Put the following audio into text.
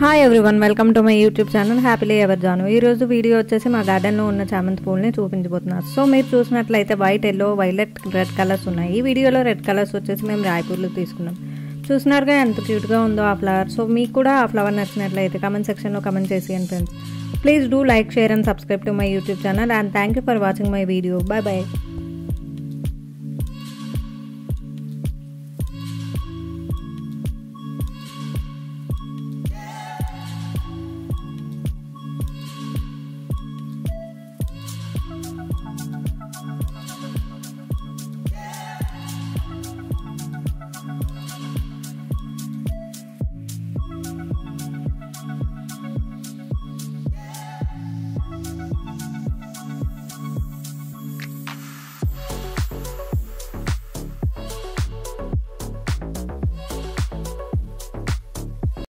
Hi everyone, welcome to my YouTube channel happily ever Janu. ఈరోజు video వచ్చేసి మా గార్డెన్లో ఉన్న చామంతి పూలని చూపించబోతున్నారు. సో మీరు చూసినట్లయితే white, yellow, violet, red colours ఉన్నాయి. ఈ వీడియోలో రెడ్ కలర్స్ వచ్చేసి మేము రాయపూర్లో తీసుకున్నాం. చూసినారుగా ఎంత క్యూట్గా ఉందో ఆ ఫ్లవర్. సో మీకు కూడా ఆ ఫ్లవర్ నచ్చినట్లయితే కమెంట్ సెక్షన్లో కమెంట్ చేసేయండి friends. Please do like, share and subscribe to my YouTube channel and thank you for watching my video. Bye bye.